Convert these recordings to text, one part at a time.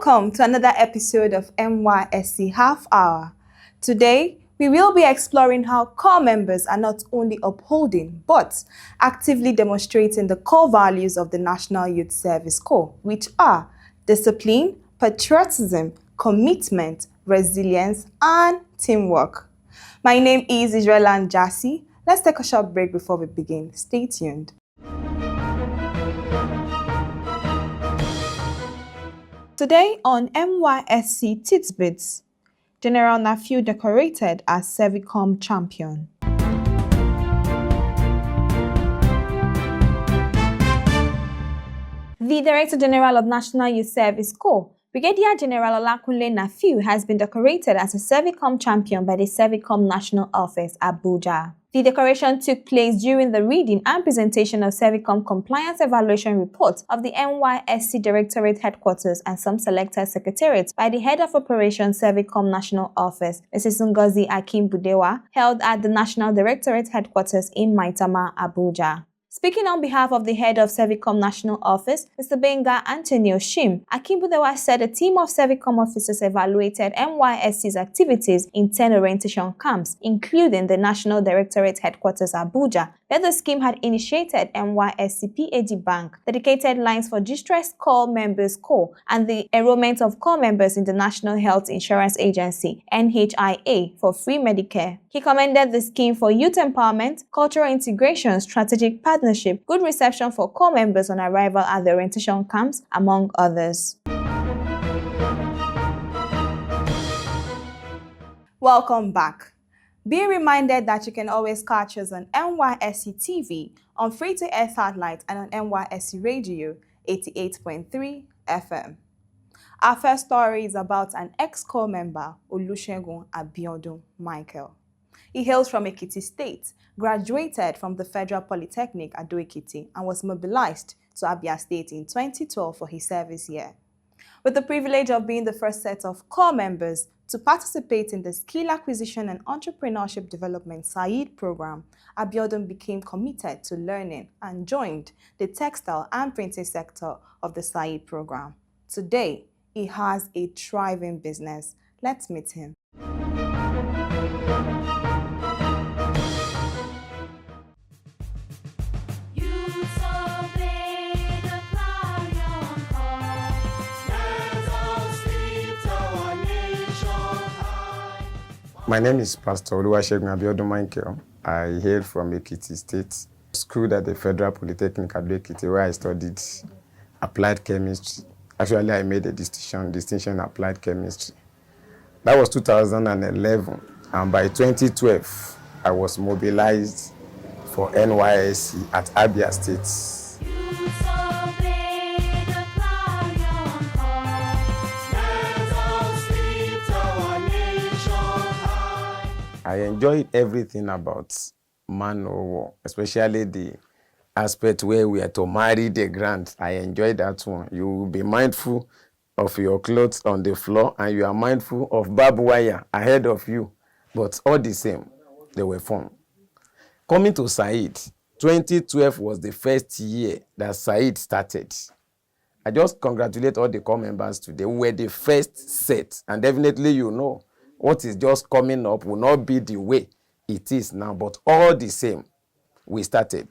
Welcome to another episode of Nysc Half Hour. Today, we will be exploring how corps members are not only upholding but actively demonstrating the core values of the National Youth Service Corps, which are discipline, patriotism, commitment, resilience, and teamwork. My name is Israel Jassy. Let's take a short break before we begin. Stay tuned. Today on Nysc Tidbits, General Nafiu decorated as Servicom champion. The Director General of National Youth Service Corps, Brigadier General Oluwasegun Nafiu, has been decorated as a Servicom champion by the Servicom National Office, Abuja. The decoration took place during the reading and presentation of Servicom Compliance Evaluation Report of the Nysc Directorate Headquarters and some selected secretariats by the Head of Operations Servicom National Office, Mrs. Ngozi Akinbudewa, held at the National Directorate Headquarters in Maitama, Abuja. Speaking on behalf of the head of Servicom National Office, Mr. Benga Antonio Shim, Akinbudewa said a team of Servicom officers evaluated Nysc's activities in 10 orientation camps, including the National Directorate Headquarters Abuja, where the scheme had initiated Nysc PAG Bank, dedicated lines for distressed corps members corps, and the enrollment of corps members in the National Health Insurance Agency, NHIA, for free Medicare. He commended the scheme for youth empowerment, cultural integration, strategic partnership, good reception for corps members on arrival at the orientation camps, among others. Welcome back. Be reminded that you can always catch us on Nysc TV, on free-to-air satellite, and on Nysc Radio 88.3 FM. Our first story is about an ex-corps member, Oluwasegun Abiodun Michael. He hails from Ekiti State, graduated from the Federal Polytechnic at Ado-Ekiti, and was mobilized to Abia State in 2012 for his service year. With the privilege of being the first set of corps members to participate in the Skill Acquisition and Entrepreneurship Development Saed program, Abiodun became committed to learning and joined the textile and printing sector of the Saed program. Today, he has a thriving business. Let's meet him. My name is Pastor Oluwasegun Abiodun Michael. I hail from Ekiti State, schooled at the Federal Polytechnic at Ado-Ekiti, where I studied applied chemistry. Actually, I made a distinction in applied chemistry. That was 2011, and by 2012, I was mobilized for Nysc at Abia State. I enjoyed everything about man o' war, especially the aspect where we are to marry the grant. I enjoyed that one. You will be mindful of your clothes on the floor, and you are mindful of barbed wire ahead of you. But all the same, they were fun. Coming to Saed, 2012 was the first year that Saed started. I just congratulate all the corps members today. We were the first set, and definitely you know, what is just coming up will not be the way it is now, but all the same, we started.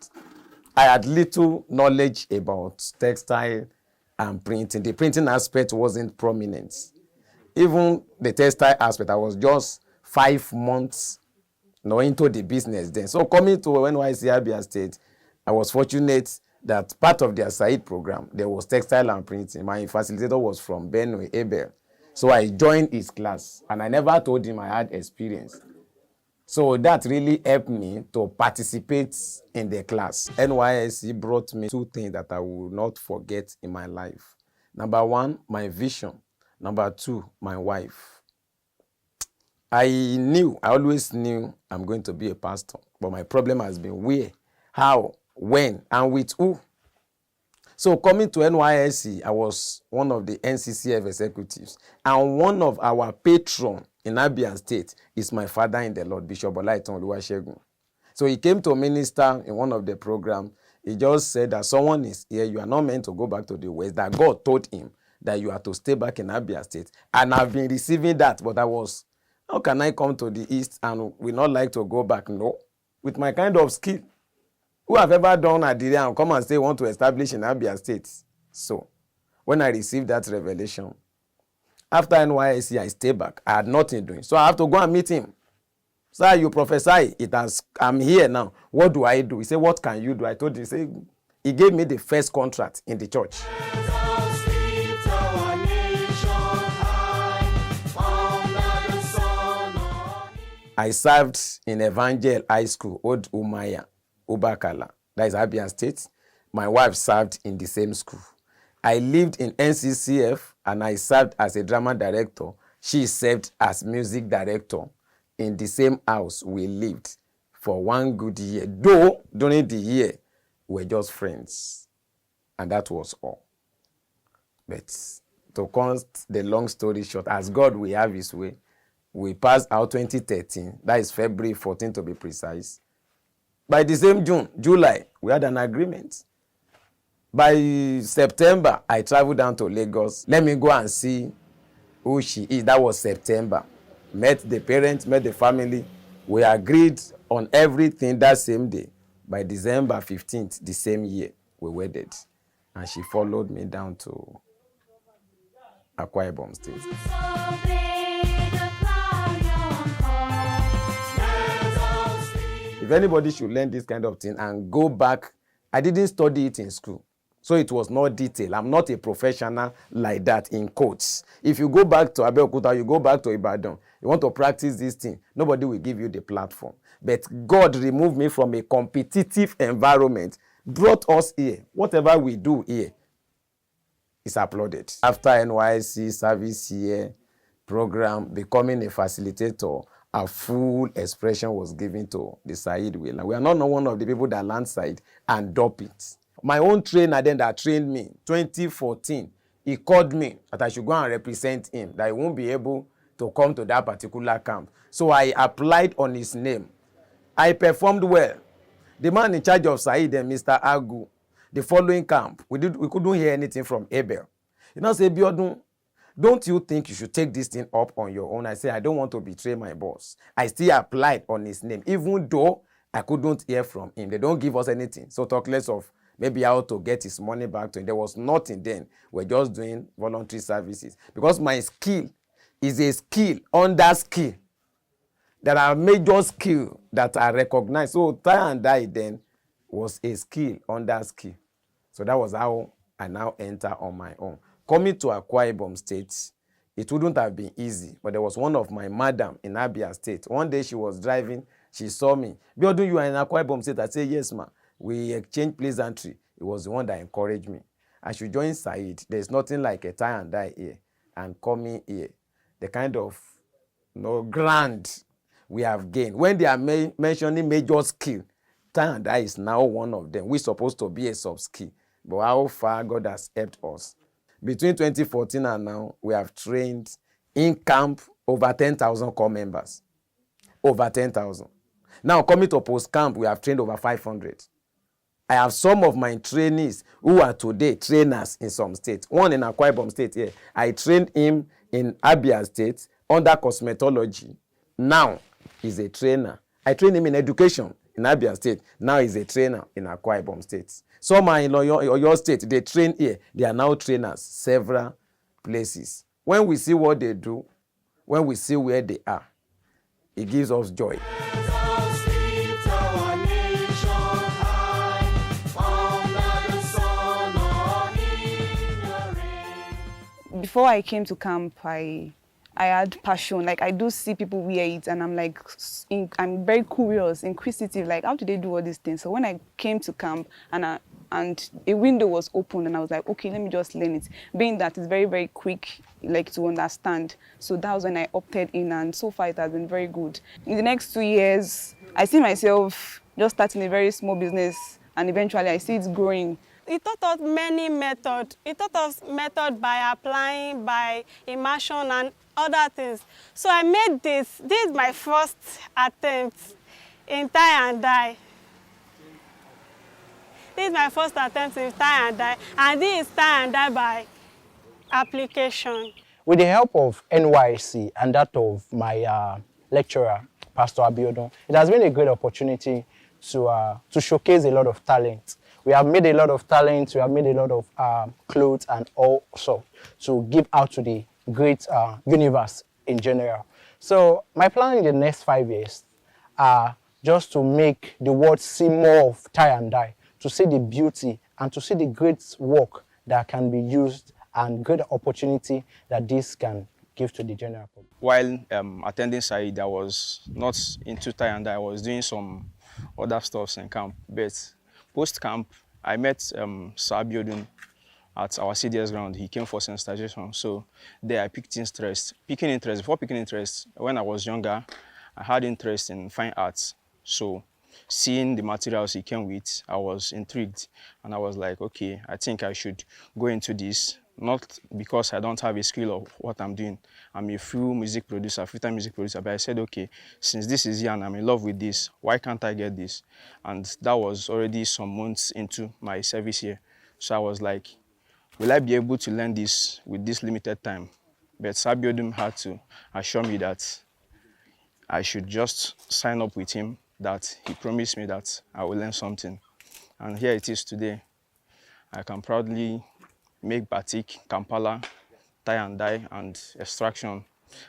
I had little knowledge about textile and printing. The printing aspect wasn't prominent. Even the textile aspect, I was just 5 months into the business then. So coming to Nysc Abia State, I was fortunate that part of their Said program, there was textile and printing. My facilitator was from Benue, Abel. So I joined his class, and I never told him I had experience. So that really helped me to participate in the class. Nysc brought me 2 things that I will not forget in my life. Number 1, my vision. Number 2, my wife. I always knew I'm going to be a pastor, but my problem has been where, how, when, and with who. So coming to Nysc, I was one of the NCCF executives, and one of our patrons in Abia State is my father in the Lord, Bishop Oluwasegun. So he came to minister in one of the programs. He just said that someone is here, you are not meant to go back to the West, that God told him that you are to stay back in Abia State. And I've been receiving that, but how can I come to the East and we not like to go back? No. With my kind of skill, who have ever done Adiria and come and say want to establish in Abia State? So, when I received that revelation, after NYSC, I stay back. I had nothing doing. So I have to go and meet him. Sir, you prophesy. I'm here now. What do I do? He said, what can you do? I told him, he gave me the first contract in the church. I served in Evangel High School, Old Umaya, Ubakala. That is Abia State. My wife served in the same school. I lived in NCCF and I served as a drama director. She served as music director. In the same house we lived for 1 good year. Though during the year we were just friends. And that was all. But to cut the long story short, as God will have his way, we passed out 2013. That is February 14 to be precise. By the same July, we had an agreement. By September, I traveled down to Lagos. Let me go and see who she is. That was September. Met the parents, met the family. We agreed on everything that same day. By December 15th, the same year, we wedded. And she followed me down to Akwa Ibom State. If anybody should learn this kind of thing and go back, I didn't study it in school. So it was not detailed. I'm not a professional like that in quotes. If you go back to Abeokuta, you go back to Ibadan, you want to practice this thing, nobody will give you the platform. But God removed me from a competitive environment, brought us here. Whatever we do here is applauded. After NYSC service here, program, becoming a facilitator, a full expression was given to the Saed will. And we are not one of the people that land Saed and drop it. My own trainer then that trained me, 2014, he called me that I should go and represent him, that he won't be able to come to that particular camp. So I applied on his name. I performed well. The man in charge of Saed, Mr. Agu, the following camp, we couldn't hear anything from Abel. You know, say, Abiodun, don't you think you should take this thing up on your own? I said, I don't want to betray my boss. I still applied on his name, even though I couldn't hear from him. They don't give us anything. So talk less of maybe how to get his money back to him. There was nothing then. We're just doing voluntary services. Because my skill is a skill under skill. There are major skills that are recognized. So tie and die then was a skill under skill. So that was how I now enter on my own. Coming to Akwa Ibom State, it wouldn't have been easy. But there was one of my madam in Abia State. One day she was driving. She saw me. Abiodun, you are in Akwa Ibom State? I said, yes, ma. We exchanged pleasantry. It was the one that encouraged me. I should join Saed. There's nothing like a tie and die here. And coming here, the kind of grant we have gained. When they are mentioning major skill, tie and die is now one of them. We're supposed to be a sub-skill. But how far God has helped us. Between 2014 and now, we have trained in camp over 10,000 core members. Over 10,000. Now, coming to post-camp, we have trained over 500. I have some of my trainees who are today trainers in some states. One in Akwa Ibom State here. I trained him in Abia State under cosmetology. Now, he's a trainer. I trained him in education in Abia State. Now he's a trainer in Akwa Ibom State. Some are in your state. They train here. They are now trainers several places. When we see what they do, when we see where they are, it gives us joy. Before I came to camp, I had passion. Like, I do see people wear it, and I'm like, I'm very curious, inquisitive. Like, how do they do all these things? So when I came to camp, and a window was open, and I was like, okay, let me just learn it. Being that it's very, very quick, like, to understand. So that was when I opted in, and so far it has been very good. In the next 2 years, I see myself just starting a very small business, and eventually I see it growing. He taught us many methods. He taught us method by applying, by immersion and other things. So I made this. This is my first attempt in tie and dye. This is my first attempt in tie and dye. And this is tie and dye by application. With the help of NYC and that of my lecturer, Pastor Abiodun, it has been a great opportunity to showcase a lot of talent. We have made a lot of talent, we have made a lot of clothes and also to give out to the great universe in general. So my plan in the next 5 years are just to make the world see more of tie and dye, to see the beauty and to see the great work that can be used and great opportunity that this can give to the general public. While attending Said, I was not into tie and dye. I was doing some other stuff in camp. But post-camp, I met Sir Abiodun at our CDS ground. He came for sensitization. So there I picked interest. Before picking interest, when I was younger, I had interest in fine arts. So seeing the materials he came with, I was intrigued. And I was like, okay, I think I should go into this. Not because I don't have a skill of what I'm doing. I'm a full-time music producer, but I said, okay, since this is here and I'm in love with this, why can't I get this? And that was already some months into my service here. So I was like, will I be able to learn this with this limited time? But Sabiodun had to assure me that I should just sign up with him, that he promised me that I will learn something. And here it is today. I can proudly make batik, kampala, tie and dye, and extraction,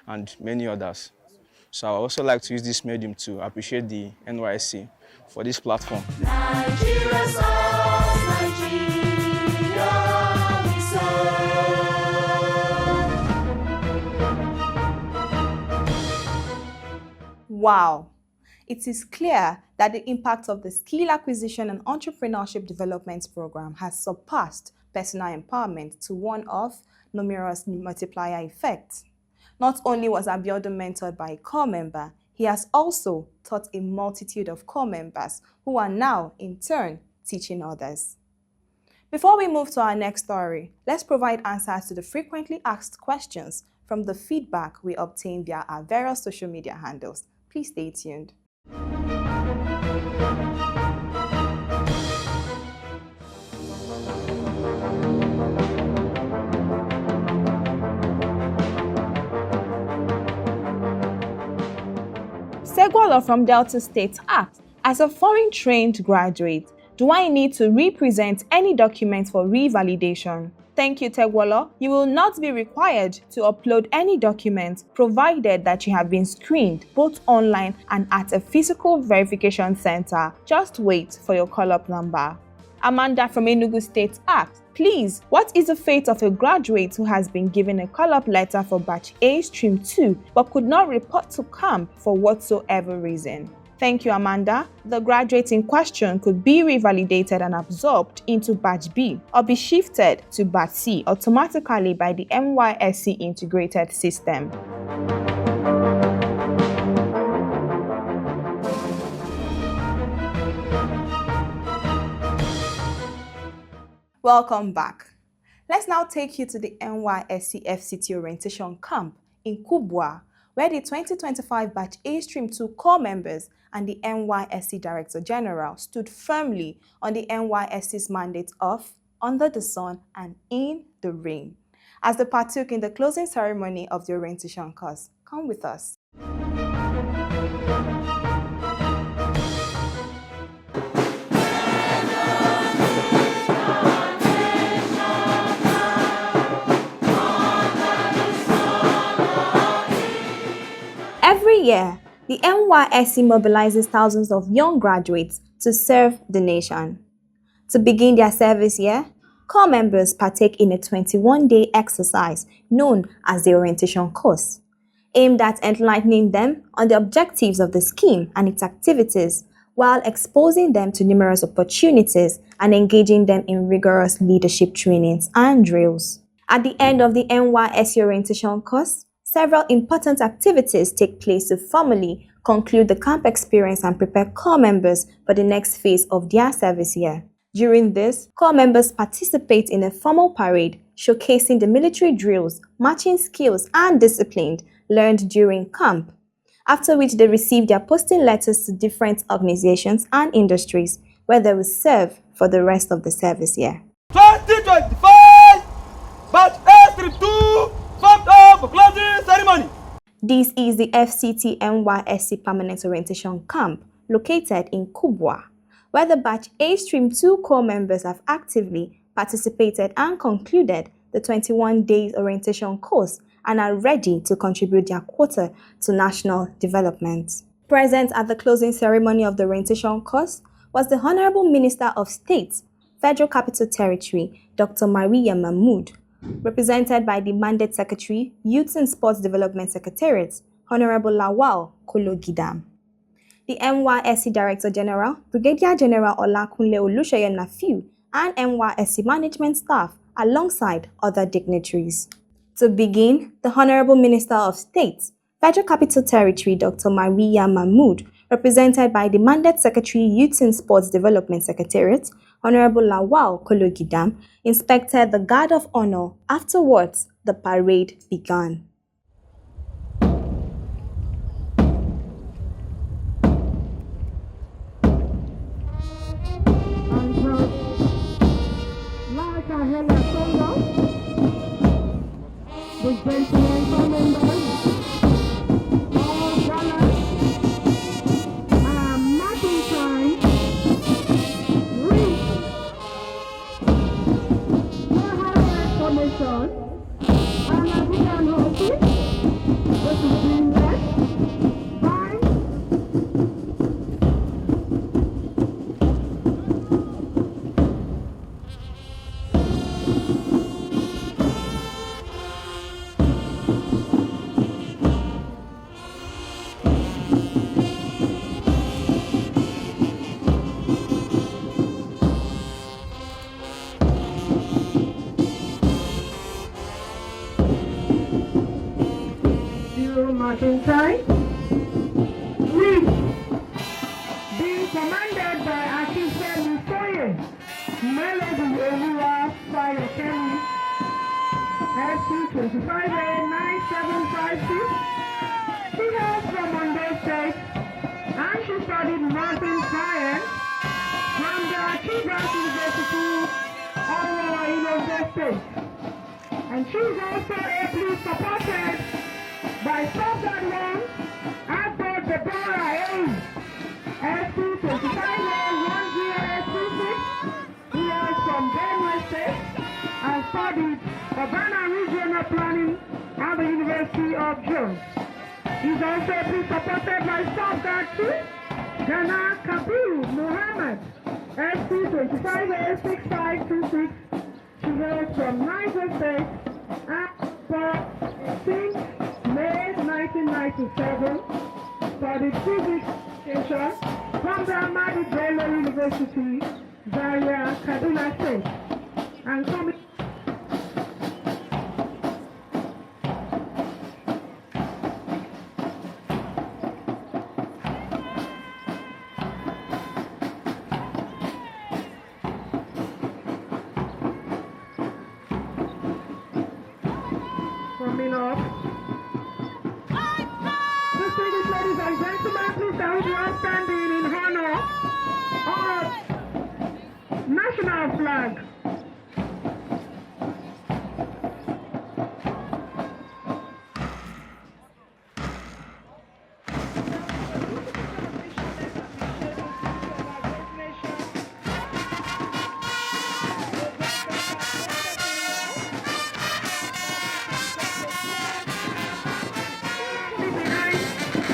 and many others. So I also like to use this medium to appreciate the NYSC for this platform. Nigeria songs, Nigeria we serve. Wow. It is clear that the impact of the Skill Acquisition and Entrepreneurship Development Program has surpassed personal empowerment to one of numerous multiplier effects. Not only was Abiodun mentored by a core member, he has also taught a multitude of core members who are now, in turn, teaching others. Before we move to our next story, let's provide answers to the frequently asked questions from the feedback we obtained via our various social media handles. Please stay tuned. Segwalo from Delta State asked, as a foreign-trained graduate, do I need to represent any documents for revalidation? Thank you, Tegwalo. You will not be required to upload any documents provided that you have been screened both online and at a physical verification center. Just wait for your call-up number. Amanda from Enugu State asked, please, what is the fate of a graduate who has been given a call-up letter for Batch A Stream 2 but could not report to camp for whatsoever reason? Thank you, Amanda. The graduate in question could be revalidated and absorbed into Batch B or be shifted to Batch C automatically by the Nysc integrated system. Welcome back. Let's now take you to the Nysc FCT orientation camp in Kubwa, where the 2025 Batch A Stream 2 core members and the Nysc Director General stood firmly on the Nysc's mandate of under the sun and in the rain, as they partook in the closing ceremony of the orientation course. Come with us. Every year, the Nysc mobilizes thousands of young graduates to serve the nation. To begin their service year, core members partake in a 21-day exercise known as the orientation course, aimed at enlightening them on the objectives of the scheme and its activities, while exposing them to numerous opportunities and engaging them in rigorous leadership trainings and drills. At the end of the Nysc orientation course, several important activities take place to formally conclude the camp experience and prepare core members for the next phase of their service year. During this, core members participate in a formal parade showcasing the military drills, marching skills, and discipline learned during camp, after which they receive their posting letters to different organizations and industries where they will serve for the rest of the service year. 2025 Batch A Stream 2 This is the FCT Nysc Permanent Orientation Camp located in Kubwa, where the Batch A Stream 2 core members have actively participated and concluded the 21 days orientation course and are ready to contribute their quota to national development. Present at the closing ceremony of the orientation course was the Honorable Minister of State, Federal Capital Territory, Dr. Maria Mahmood, represented by the Mandate Secretary, Youth and Sports Development Secretariat, Honorable Lawal Kologidam. The Nysc Director General, Brigadier General Olakunle Olusegun Abiodun, and Nysc management staff, alongside other dignitaries. To begin, the Honorable Minister of State, Federal Capital Territory, Dr. Maria Mahmood, represented by the Mandate Secretary, Youth and Sports Development Secretariat, Honorable Lawal Kologidam, inspected the Guard of Honor. Afterwards, the parade began. The gentlemen commanders, all gallants, marching time, reach, no higher formation, and Nigerian horses, this is being led by marching time, which being commanded by Akisha Musoye, Melody Oluwa Fire Kelly, SC 25A 9756. She hails from Ondo State and she studied mountain science from the Chibras University, Owo State. And she is also ably supported by Southern One and both the Bora A, SC 25A 1026, he is from Benue State and studied urban and regional planning at the University of Jones. He is also ably supported by Southern 2, Ghana Kabiru Muhammad, SC 25A 6526, she is from Nysc Saed and for since May 1997, studied physics education from the Ahmadu Bello University, Zaria, Kaduna State, and coming up. Distinguished ladies and gentlemen, please stand you all standing in honor of national flag.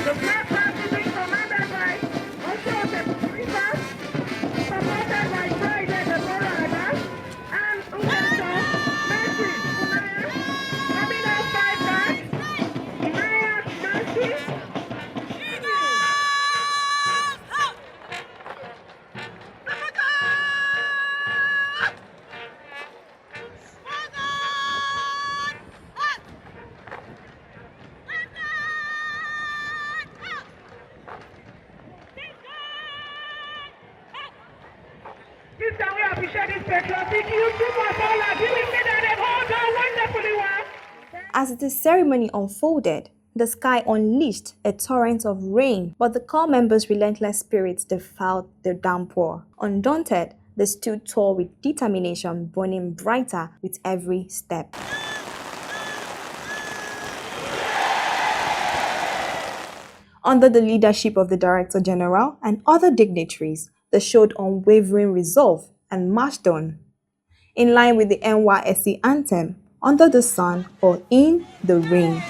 The flag party being commanded by also the officers, supported by Friday the Borada and Uweso, Mercy, Unaya, Amina Five Unaya, Mercy. This time we appreciate this patriotic youth for all our doing it and they've all done wonderfully well. As the ceremony unfolded, the sky unleashed a torrent of rain, but the corps members' relentless spirits defied the downpour. Undaunted, they stood tall with determination, burning brighter with every step. Under the leadership of the Director General and other dignitaries, they showed unwavering resolve and marched on, in line with the NYSC anthem, Under the Sun or In the Rain.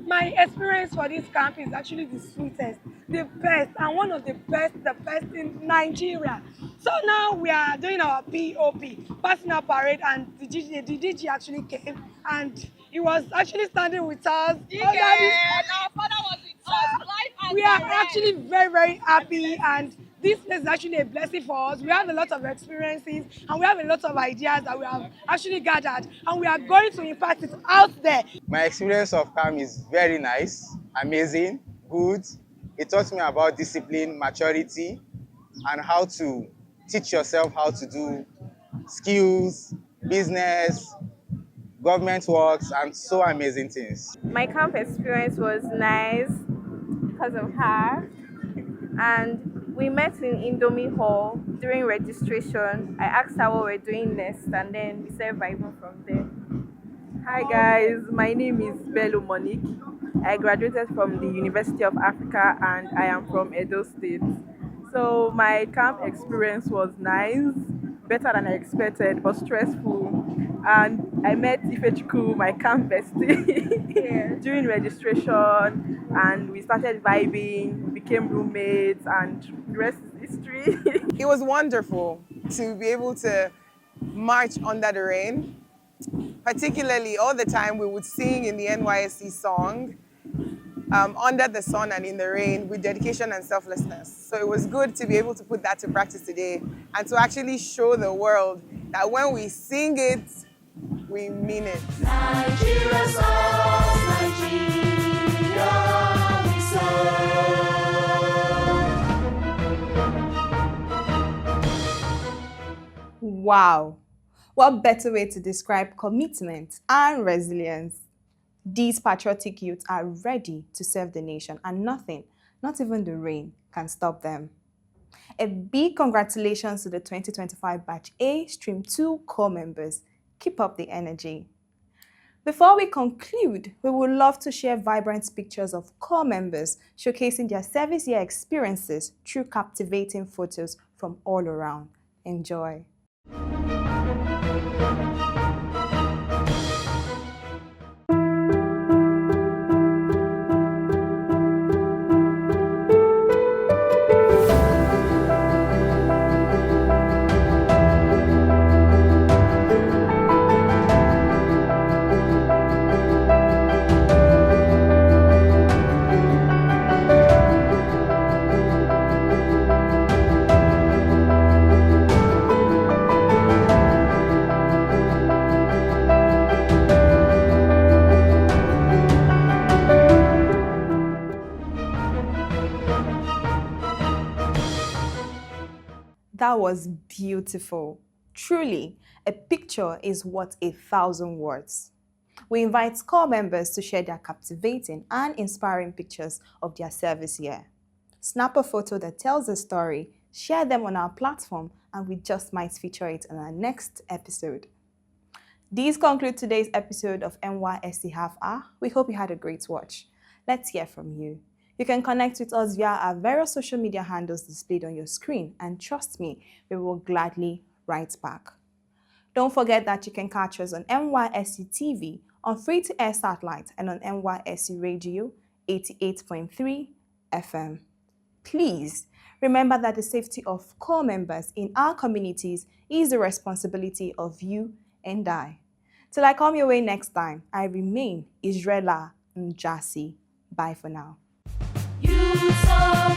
My experience for this camp is actually the sweetest, the best, and one of the best in Nigeria. So now we are doing our POP, personal parade, and the DG actually came, and he was actually standing with us. Our father was with us, live and We are direct. actually very, very happy, and this place is actually a blessing for us. We have a lot of experiences, and we have a lot of ideas that we have actually gathered, and we are going to impact it out there. My experience of camp is very nice, amazing, good. It taught me about discipline, maturity, and how to teach yourself how to do skills, business, government works, and so amazing things. My camp experience was nice because of her, and we met in Indomie Hall during registration. I asked her what we're doing next, and then we started vibing from there. Hi guys, my name is Bello Monique. I graduated from the University of Africa and I am from Edo State. So my camp experience was nice, better than I expected, but stressful. And I met Ifechukwu, my camp bestie, during registration, and we started vibing, we became roommates, and the rest is history. It was wonderful to be able to march under the rain. Particularly, all the time we would sing in the NYSC song, Under the Sun and in the Rain, with dedication and selflessness. So it was good to be able to put that to practice today and to actually show the world that when we sing it, we mean it. Nigeria songs, Nigeria we serve. Wow! What better way to describe commitment and resilience? These patriotic youths are ready to serve the nation, and nothing, not even the rain, can stop them. A big congratulations to the 2025 Batch A Stream 2 core members. Keep up the energy. Before we conclude, we would love to share vibrant pictures of core members showcasing their service year experiences through captivating photos from all around. Enjoy. That was beautiful. Truly, a picture is worth 1,000 words. We invite core members to share their captivating and inspiring pictures of their service year. Snap a photo that tells a story, share them on our platform, and we just might feature it in our next episode. These conclude today's episode of NYSC Half Hour. We hope you had a great watch. Let's hear from you. You can connect with us via our various social media handles displayed on your screen, and trust me, we will gladly write back. Don't forget that you can catch us on NYSC TV, on free-to-air satellite, and on NYSC Radio 88.3 FM. Please remember that the safety of core members in our communities is the responsibility of you and I. Till I come your way next time, I remain Israela Njasi. Bye for now. You so